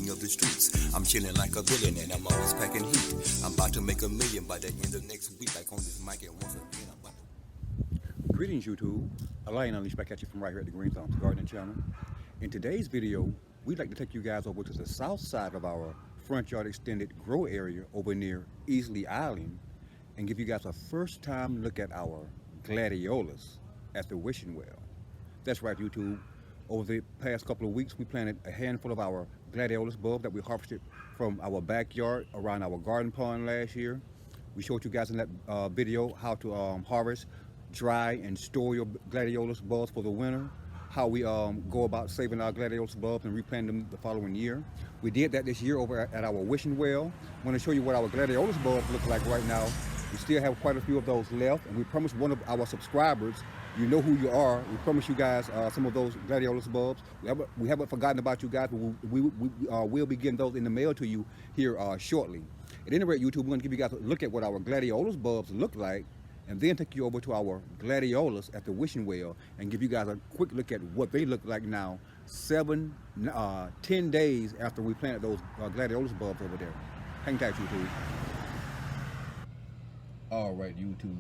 king of the streets. I'm chilling like a villain and I'm always packing heat. I'm about to make a million by the end of next week. Like on this mic and once again I'm about to... Greetings YouTube, a lion unleashed back at you from right here at the Green Thumbs Gardening Channel. In today's video, we'd like to take you guys over to the south side of our front yard extended grow area over near Easley Island and give you guys a first time look at our Gladiolus at the wishing well. That's right YouTube, over the past couple of weeks we planted a handful of our Gladiolus bulbs that we harvested from our backyard around our garden pond last year. We showed you guys in that video how to harvest, dry, and store your Gladiolus bulbs for the winter, how we go about saving our Gladiolus bulbs and replanting them the following year. We did that this year over at our wishing well. I want to show you what our Gladiolus bulbs look like right now. We still have quite a few of those left, and we promised one of our subscribers, you know who you are, we promised you guys some of those Gladiolus bulbs. We haven't forgotten about you guys, but we will be getting those in the mail to you here shortly. At any rate, YouTube, we're going to give you guys a look at what our Gladiolus bulbs look like, and then take you over to our Gladiolus at the wishing well and give you guys a quick look at what they look like now, 10 days after we planted those Gladiolus bulbs over there. Hang tight, YouTube. All right, YouTube.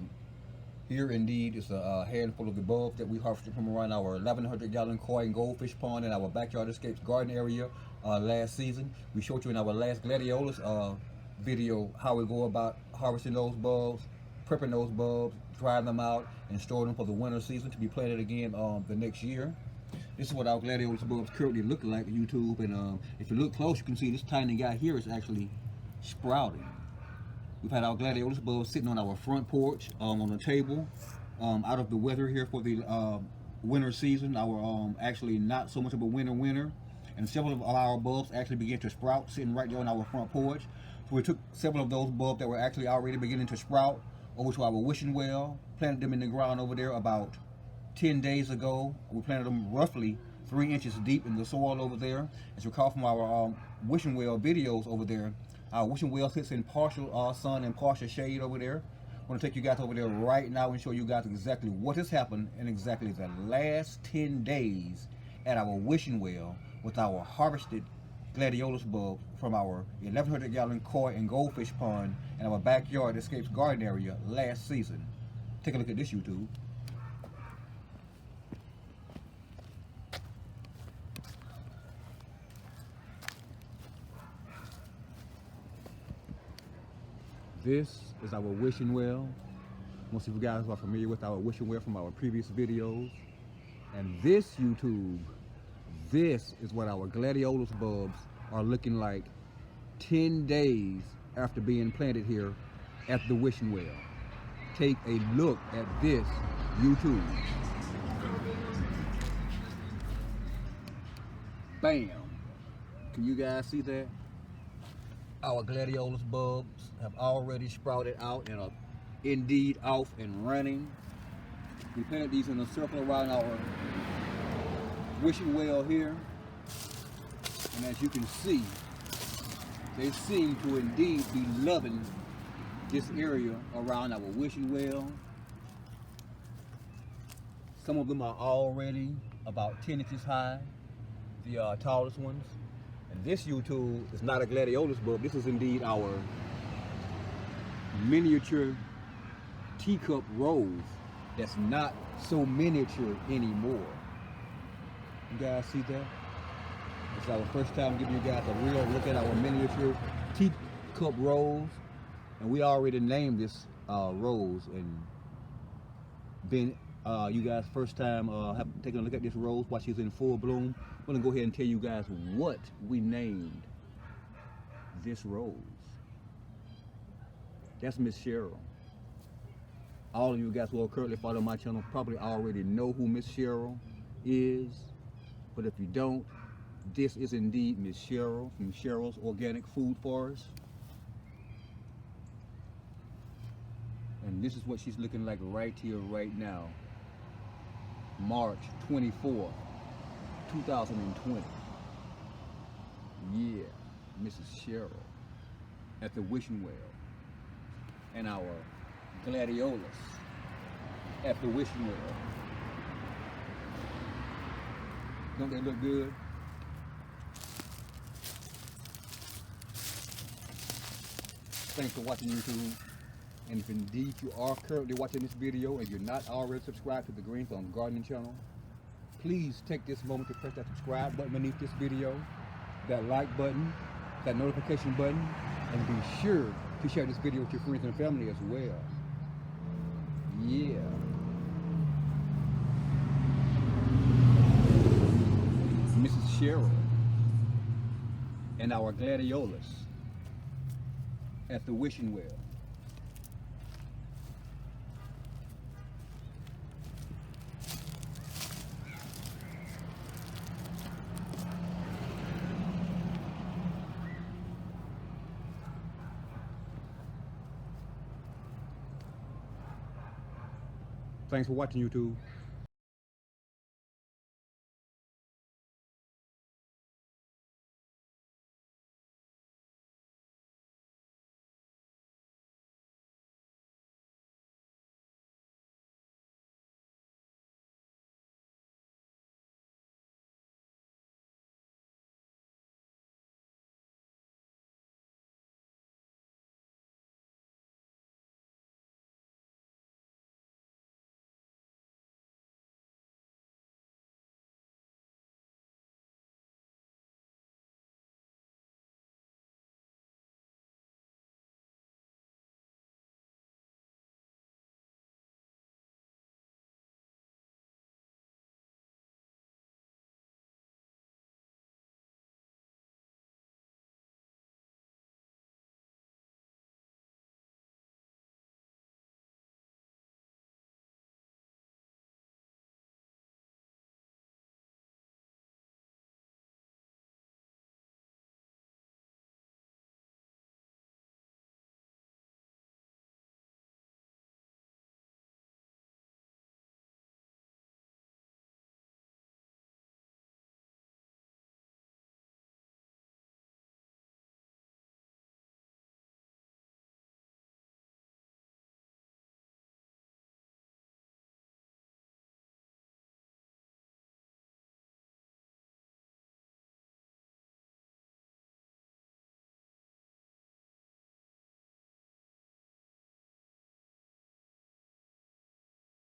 Here indeed is a handful of the bulbs that we harvested from around our 1,100-gallon koi and goldfish pond in our backyard escapes garden area last season. We showed you in our last Gladiolus video how we go about harvesting those bulbs, prepping those bulbs, drying them out, and storing them for the winter season to be planted again the next year. This is what our Gladiolus bulbs currently look like, YouTube, and if you look close, you can see this tiny guy here is actually sprouting. We've had our Gladiolus bulbs sitting on our front porch, on the table, out of the weather here for the winter season. Our actually not so much of a winter, and several of our bulbs actually began to sprout sitting right there on our front porch. So we took several of those bulbs that were actually already beginning to sprout over to our wishing well, planted them in the ground over there about 10 days ago. We planted them roughly 3 inches deep in the soil over there. As you recall from our wishing well videos over there, our wishing well sits in partial sun and partial shade over there. I want to take you guys over there right now and show you guys exactly what has happened in exactly the last 10 days at our wishing well with our harvested Gladiolus bulbs from our 1,100-gallon koi and goldfish pond in our backyard escapes garden area last season. Take a look at this, YouTube. This is our wishing well. Most of you guys are familiar with our wishing well from our previous videos. And this, YouTube, this is what our Gladiolus bulbs are looking like 10 days after being planted here at the wishing well. Take a look at this, YouTube. Bam! Can you guys see that? Our Gladiolus bulbs have already sprouted out and are indeed off and running. We planted these in a circle around our wishing well here. And as you can see, they seem to indeed be loving this area around our wishing well. Some of them are already about 10 inches high, the tallest ones. And this, YouTube, is not a Gladiolus bulb. This is indeed our miniature teacup rose that's not so miniature anymore. You guys see that? It's our first time giving you guys a real look at our miniature teacup rose. And we already named this rose, and then you guys first time have taken a look at this rose while she's in full bloom. I'm gonna go ahead and tell you guys what we named this rose. That's Miss Cheryl. All of you guys who are currently following my channel probably already know who Miss Cheryl is, but if you don't, this is indeed Miss Cheryl from Cheryl's Organic Food Forest. And this is what she's looking like right here, right now. March 24th, 2020. Yeah, Mrs. Cheryl at the wishing well. And our Gladiolus at the wishing well. Don't they look good? Thanks for watching YouTube. And if indeed you are currently watching this video and you're not already subscribed to the Green Thumb Gardening channel, please take this moment to press that subscribe button beneath this video, that like button, that notification button, and be sure to share this video with your friends and family as well. Yeah. Mrs. Cheryl and our Gladiolus at the wishing well. Thanks for watching, YouTube.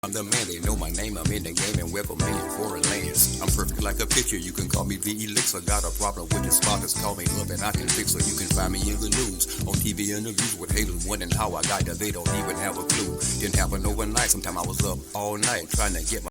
I'm the man, they know my name, I'm in the game and welcome me in foreign lands. I'm perfect like a picture, you can call me the elixir. Got a problem with the spotters, call me up and I can fix it. You can find me in the news, on TV interviews with haters wondering how I got there. They don't even have a clue. Didn't happen overnight, sometime I was up all night trying to get my